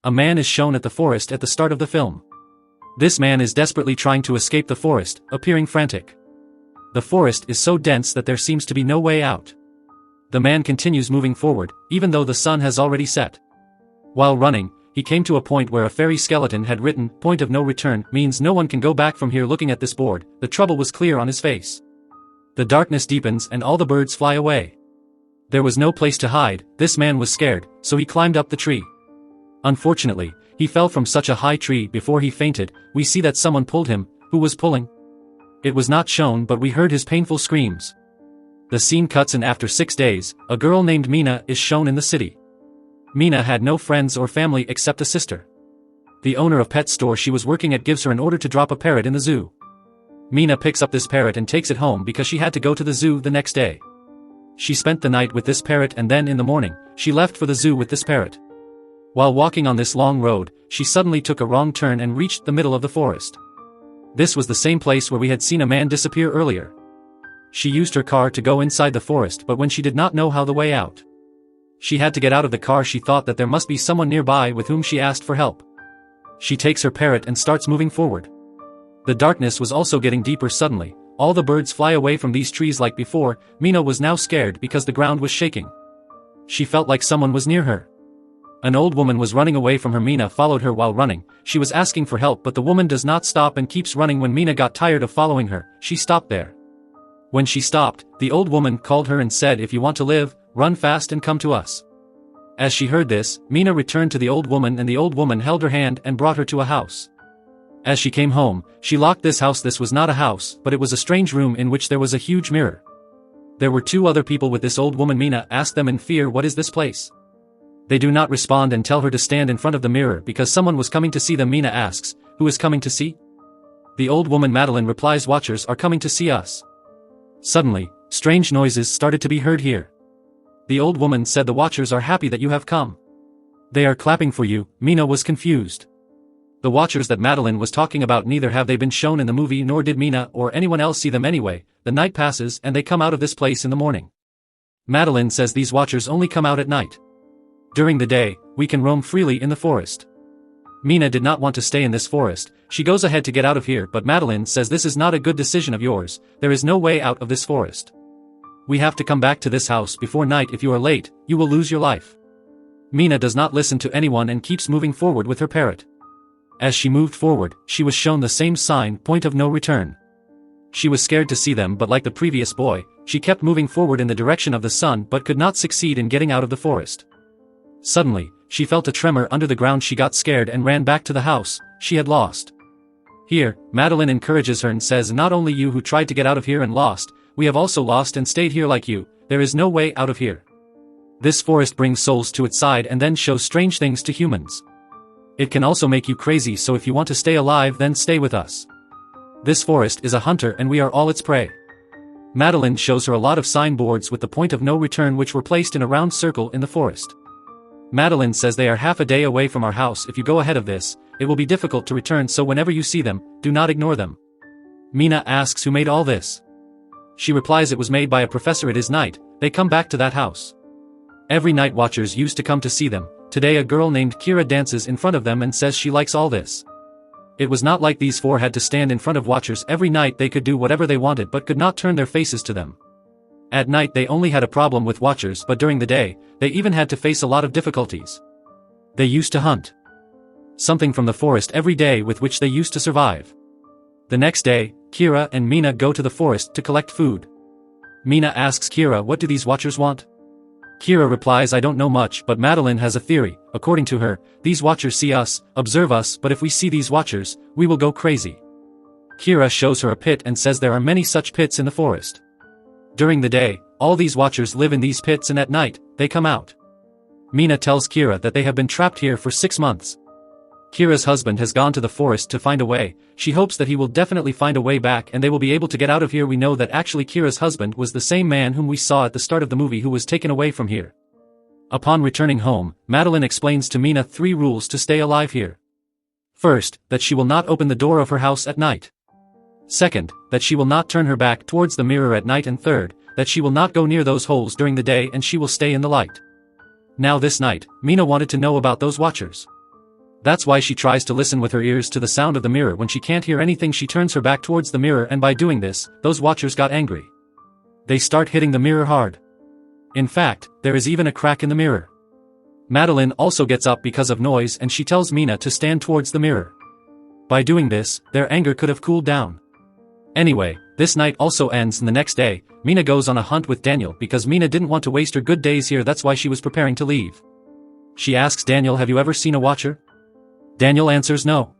A man is shown at the forest at the start of the film. This man is desperately trying to escape the forest, appearing frantic. The forest is so dense that there seems to be no way out. The man continues moving forward, even though the sun has already set. While running, he came to a point where a fairy skeleton had written, "Point of no return," means no one can go back from here. Looking at this board, the trouble was clear on his face. The darkness deepens and all the birds fly away. There was no place to hide. This man was scared, so he climbed up the tree. Unfortunately, he fell from such a high tree before he fainted. We see that someone pulled him. Who was pulling? It was not shown, but we heard his painful screams. The scene cuts, and after 6 days, a girl named Mina is shown in the city. Mina had no friends or family except a sister. The owner of pet store she was working at gives her an order to drop a parrot in the zoo. Mina picks up this parrot and takes it home because she had to go to the zoo the next day. She spent the night with this parrot, and then in the morning, she left for the zoo with this parrot. While walking on this long road, she suddenly took a wrong turn and reached the middle of the forest. This was the same place where we had seen a man disappear earlier. She used her car to go inside the forest, but when she did not know how the way out, she had to get out of the car. She thought that there must be someone nearby with whom she asked for help. She takes her parrot and starts moving forward. The darkness was also getting deeper. Suddenly, all the birds fly away from these trees like before. Mina was now scared because the ground was shaking. She felt like someone was near her. An old woman was running away from her. Mina followed her while running. She was asking for help, but the woman does not stop and keeps running. When Mina got tired of following her, she stopped there. When she stopped, the old woman called her and said, "If you want to live, run fast and come to us." As she heard this, Mina returned to the old woman, and the old woman held her hand and brought her to a house. As she came home, she locked this house. This was not a house, but it was a strange room in which there was a huge mirror. There were 2 other people with this old woman. Mina asked them in fear, "What is this place?" They do not respond and tell her to stand in front of the mirror because someone was coming to see them. Mina asks, "Who is coming to see?" The old woman Madeline replies, "Watchers are coming to see us." Suddenly, strange noises started to be heard here. The old woman said, "The watchers are happy that you have come. They are clapping for you." Mina was confused. The watchers that Madeline was talking about, neither have they been shown in the movie, nor did Mina or anyone else see them anyway. The night passes and they come out of this place in the morning. Madeline says these watchers only come out at night. During the day, we can roam freely in the forest. Mina did not want to stay in this forest. She goes ahead to get out of here, but Madeline says this is not a good decision of yours. There is no way out of this forest. We have to come back to this house before night. If you are late, you will lose your life. Mina does not listen to anyone and keeps moving forward with her parrot. As she moved forward, she was shown the same sign, "Point of no return." She was scared to see them, but like the previous boy, she kept moving forward in the direction of the sun but could not succeed in getting out of the forest. Suddenly, she felt a tremor under the ground. She got scared and ran back to the house she had lost. Here, Madeline encourages her and says, "Not only you who tried to get out of here and lost, we have also lost and stayed here like you. There is no way out of here. This forest brings souls to its side and then shows strange things to humans. It can also make you crazy, so if you want to stay alive, then stay with us. This forest is a hunter and we are all its prey." Madeline shows her a lot of signboards with the point of no return, which were placed in a round circle in the forest. Madeline says they are half a day away from our house. If you go ahead of this, it will be difficult to return, so whenever you see them, do not ignore them. Mina asks who made all this. She replies it was made by a professor. It is night. They come back to that house. Every night watchers used to come to see them. Today a girl named Kira dances in front of them and says she likes all this. It was not like these 4 had to stand in front of watchers every night. They could do whatever they wanted but could not turn their faces to them. At night they only had a problem with watchers, but during the day, they even had to face a lot of difficulties. They used to hunt something from the forest every day with which they used to survive. The next day, Kira and Mina go to the forest to collect food. Mina asks Kira, "What do these watchers want?" Kira replies, "I don't know much, but Madeline has a theory. According to her, these watchers see us, observe us, but if we see these watchers, we will go crazy." Kira shows her a pit and says there are many such pits in the forest. During the day, all these watchers live in these pits, and at night, they come out. Mina tells Kira that they have been trapped here for 6 months. Kira's husband has gone to the forest to find a way. She hopes that he will definitely find a way back and they will be able to get out of here. We know that actually Kira's husband was the same man whom we saw at the start of the movie who was taken away from here. Upon returning home, Madeline explains to Mina 3 rules to stay alive here. First, that she will not open the door of her house at night. Second, that she will not turn her back towards the mirror at night, and third, that she will not go near those holes during the day and she will stay in the light. Now this night, Mina wanted to know about those watchers. That's why she tries to listen with her ears to the sound of the mirror. When she can't hear anything, she turns her back towards the mirror, and by doing this, those watchers got angry. They start hitting the mirror hard. In fact, there is even a crack in the mirror. Madeline also gets up because of noise, and she tells Mina to stand towards the mirror. By doing this, their anger could have cooled down. Anyway, this night also ends, and the next day, Mina goes on a hunt with Daniel because Mina didn't want to waste her good days here. That's why she was preparing to leave. She asks Daniel, "Have you ever seen a watcher?" Daniel answers no.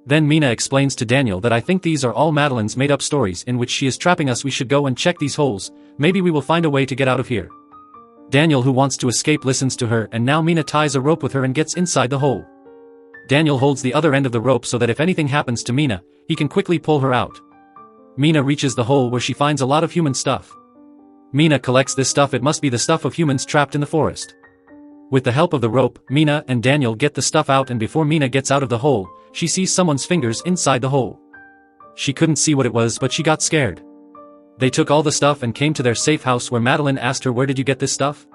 Then Mina explains to Daniel that, "I think these are all Madeline's made-up stories in which she is trapping us. We should go and check these holes, maybe we will find a way to get out of here." Daniel, who wants to escape, listens to her, and now Mina ties a rope with her and gets inside the hole. Daniel holds the other end of the rope so that if anything happens to Mina, he can quickly pull her out. Mina reaches the hole where she finds a lot of human stuff. Mina collects this stuff. It must be the stuff of humans trapped in the forest. With the help of the rope, Mina and Daniel get the stuff out, and before Mina gets out of the hole, she sees someone's fingers inside the hole. She couldn't see what it was, but she got scared. They took all the stuff and came to their safe house, where Madeline asked her, "Where did you get this stuff?"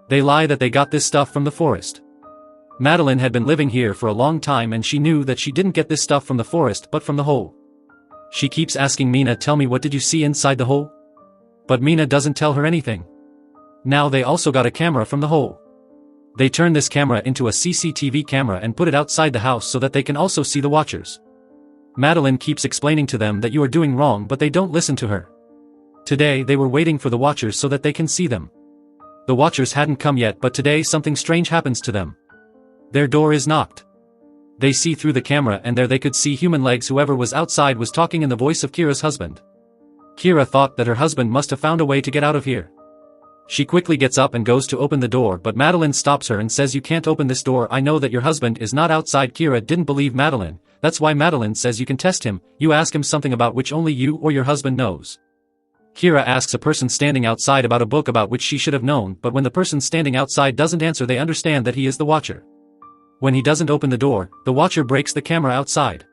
They lie that they got this stuff from the forest. Madeline had been living here for a long time, and she knew that she didn't get this stuff from the forest but from the hole. She keeps asking Mina, "Tell me, what did you see inside the hole?" But Mina doesn't tell her anything. Now they also got a camera from the hole. They turn this camera into a CCTV camera and put it outside the house so that they can also see the watchers. Madeline keeps explaining to them that you are doing wrong, but they don't listen to her. Today they were waiting for the watchers so that they can see them. The watchers hadn't come yet, but today something strange happens to them. Their door is knocked. They see through the camera, and there they could see human legs. Whoever was outside was talking in the voice of Kira's husband. Kira thought that her husband must have found a way to get out of here. She quickly gets up and goes to open the door, but Madeline stops her and says, "You can't open this door. I know that your husband is not outside." Kira didn't believe Madeline. That's why Madeline says, "You can test him. You ask him something about which only you or your husband knows." Kira asks a person standing outside about a book about which she should have known, but when the person standing outside doesn't answer, they understand that he is the watcher. When he doesn't open the door, the watcher breaks the camera outside.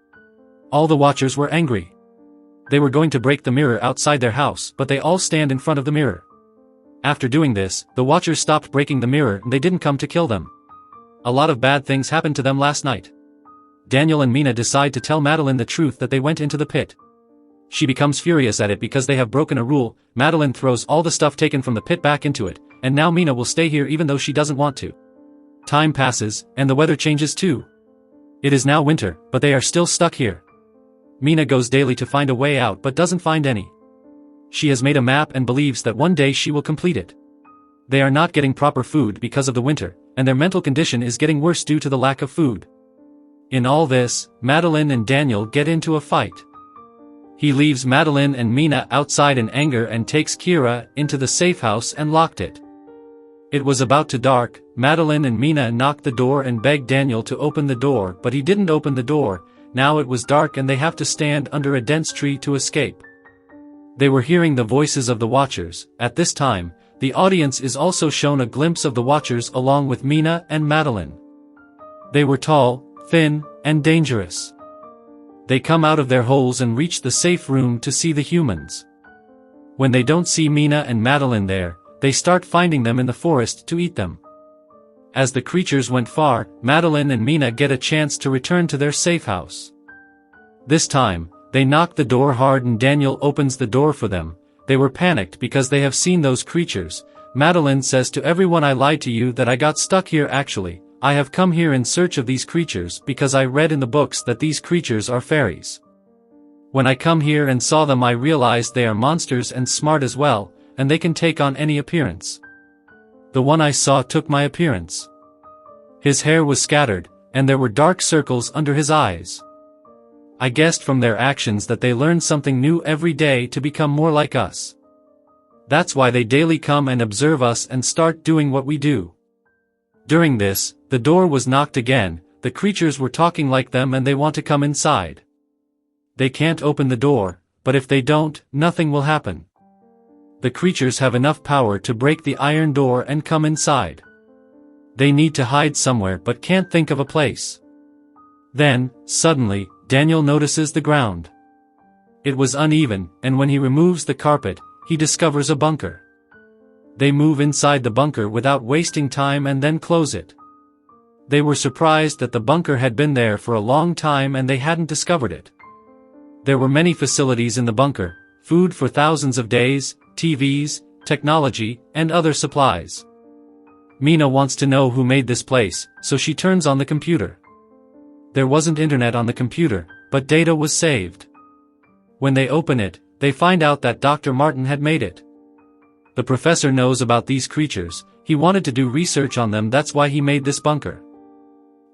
All the watchers were angry. They were going to break the mirror outside their house, but they all stand in front of the mirror. After doing this, the watchers stopped breaking the mirror, and they didn't come to kill them. A lot of bad things happened to them last night. Daniel and Mina decide to tell Madeline the truth, that they went into the pit. She becomes furious at it because they have broken a rule. Madeline throws all the stuff taken from the pit back into it, and now Mina will stay here even though she doesn't want to. Time passes, and the weather changes too. It is now winter, but they are still stuck here. Mina goes daily to find a way out but doesn't find any. She has made a map and believes that one day she will complete it. They are not getting proper food because of the winter, and their mental condition is getting worse due to the lack of food. In all this, Madeline and Daniel get into a fight. He leaves Madeline and Mina outside in anger and takes Kira into the safe house and locked it. It was about to dark. Madeline and Mina knocked the door and begged Daniel to open the door, but he didn't open the door. Now it was dark and they have to stand under a dense tree to escape. They were hearing the voices of the watchers. At this time, the audience is also shown a glimpse of the watchers along with Mina and Madeline. They were tall, thin, and dangerous. They come out of their holes and reach the safe room to see the humans. When they don't see Mina and Madeline there, they start finding them in the forest to eat them. As the creatures went far, Madeline and Mina get a chance to return to their safe house. This time, they knock the door hard and Daniel opens the door for them. They were panicked because they have seen those creatures. Madeline says to everyone, "I lied to you that I got stuck here. Actually, I have come here in search of these creatures because I read in the books that these creatures are fairies. When I come here and saw them, I realized they are monsters and smart as well, and they can take on any appearance. The one I saw took my appearance. His hair was scattered, and there were dark circles under his eyes. I guessed from their actions that they learn something new every day to become more like us. That's why they daily come and observe us and start doing what we do." During this, the door was knocked again. The creatures were talking like them and they want to come inside. They can't open the door, but if they don't, nothing will happen. The creatures have enough power to break the iron door and come inside. They need to hide somewhere but can't think of a place. Then, suddenly, Daniel notices the ground. It was uneven, and when he removes the carpet, he discovers a bunker. They move inside the bunker without wasting time and then close it. They were surprised that the bunker had been there for a long time and they hadn't discovered it. There were many facilities in the bunker, food for thousands of days, TVs, technology, and other supplies. Mina wants to know who made this place, so she turns on the computer. There wasn't internet on the computer, but data was saved. When they open it, they find out that Dr. Martin had made it. The professor knows about these creatures, he wanted to do research on them, that's why he made this bunker.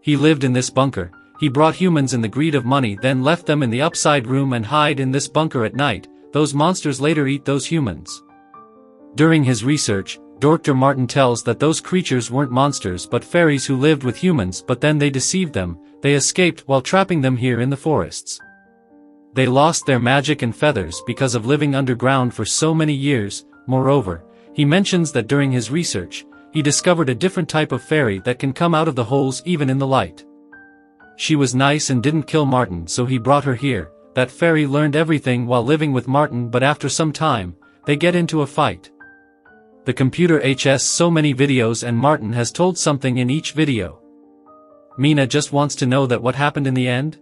He lived in this bunker, he brought humans in the greed of money, then left them in the upside room and hide in this bunker at night. Those monsters later eat those humans. During his research, Dr. Martin tells that those creatures weren't monsters but fairies who lived with humans, but then they deceived them, they escaped while trapping them here in the forests. They lost their magic and feathers because of living underground for so many years. Moreover, he mentions that during his research, he discovered a different type of fairy that can come out of the holes even in the light. She was nice and didn't kill Martin, so he brought her here. That fairy learned everything while living with Martin, but after some time, they get into a fight. The computer has so many videos and Martin has told something in each video. Mina just wants to know that what happened in the end?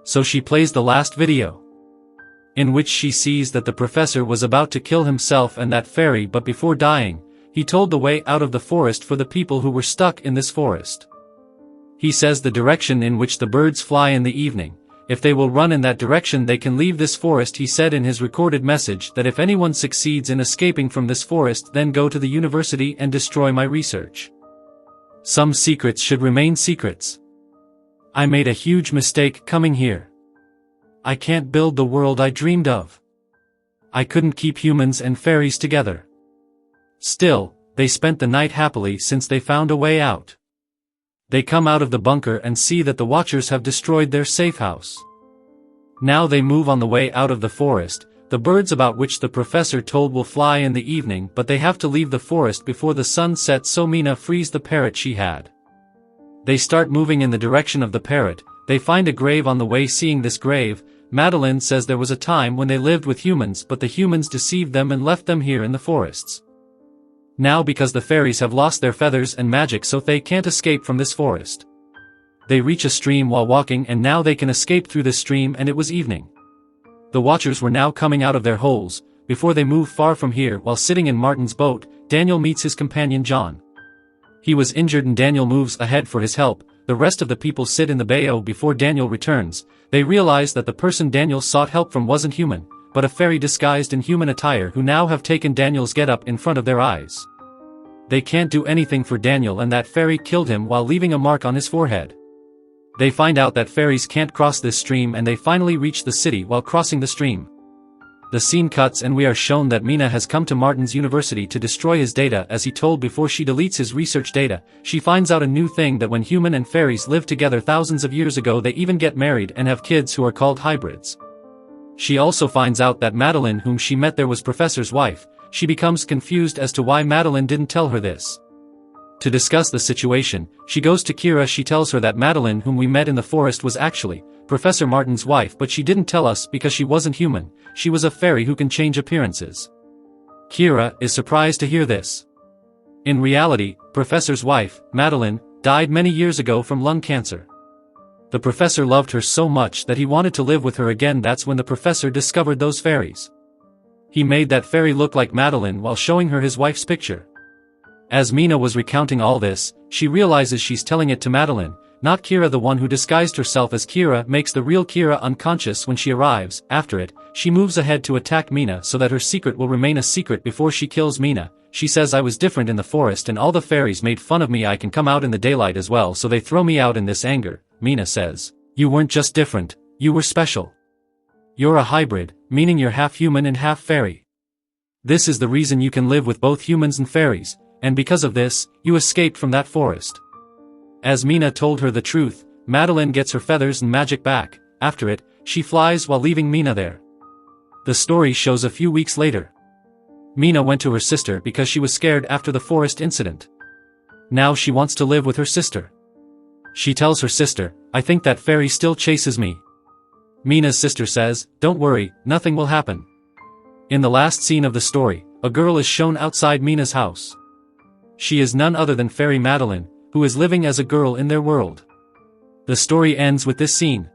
So she plays the last video, in which she sees that the professor was about to kill himself and that fairy, but before dying, he told the way out of the forest for the people who were stuck in this forest. He says the direction in which the birds fly in the evening. If they will run in that direction they can leave this forest. He said in his recorded message that if anyone succeeds in escaping from this forest, then go to the university and destroy my research. Some secrets should remain secrets. I made a huge mistake coming here. I can't build the world I dreamed of. I couldn't keep humans and fairies together. Still, they spent the night happily since they found a way out. They come out of the bunker and see that the Watchers have destroyed their safe house. Now they move on the way out of the forest. The birds about which the professor told will fly in the evening, but they have to leave the forest before the sun sets, so Mina frees the parrot she had. They start moving in the direction of the parrot. They find a grave on the way. Seeing this grave, Madeline says there was a time when they lived with humans, but the humans deceived them and left them here in the forests. Now because the fairies have lost their feathers and magic, so they can't escape from this forest. They reach a stream while walking and now they can escape through this stream, and it was evening. The Watchers were now coming out of their holes. Before they move far from here, while sitting in Martin's boat, Daniel meets his companion John. He was injured and Daniel moves ahead for his help. The rest of the people sit in the bayou before Daniel returns. They realize that the person Daniel sought help from wasn't human, but a fairy disguised in human attire, who now have taken Daniel's getup in front of their eyes. They can't do anything for Daniel, and that fairy killed him while leaving a mark on his forehead. They find out that fairies can't cross this stream and they finally reach the city while crossing the stream. The scene cuts and we are shown that Mina has come to Martin's university to destroy his data as he told before. She deletes his research data. She finds out a new thing, that when human and fairies lived together thousands of years ago, they even get married and have kids who are called hybrids. She also finds out that Madeline, whom she met there, was Professor's wife. She becomes confused as to why Madeline didn't tell her this. To discuss the situation, she goes to Kira. She tells her that Madeline, whom we met in the forest, was actually Professor Martin's wife, but she didn't tell us because she wasn't human. She was a fairy who can change appearances. Kira is surprised to hear this. In reality, Professor's wife, Madeline, died many years ago from lung cancer. The professor loved her so much that he wanted to live with her again. That's when the professor discovered those fairies. He made that fairy look like Madeline while showing her his wife's picture. As Mina was recounting all this, she realizes she's telling it to Madeline, not Kira. The one who disguised herself as Kira makes the real Kira unconscious when she arrives. After it, she moves ahead to attack Mina so that her secret will remain a secret before she kills Mina. She says, I was different in the forest and all the fairies made fun of me. I can come out in the daylight as well, so they throw me out in this anger. Mina says, you weren't just different, you were special. You're a hybrid, meaning you're half human and half fairy. This is the reason you can live with both humans and fairies, and because of this, you escaped from that forest. As Mina told her the truth, Madeline gets her feathers and magic back. After it, she flies while leaving Mina there. The story shows a few weeks later. Mina went to her sister because she was scared after the forest incident. Now she wants to live with her sister. She tells her sister, I think that fairy still chases me. Mina's sister says, don't worry, nothing will happen. In the last scene of the story, a girl is shown outside Mina's house. She is none other than Fairy Madeline. who is living as a girl in their world. The story ends with this scene,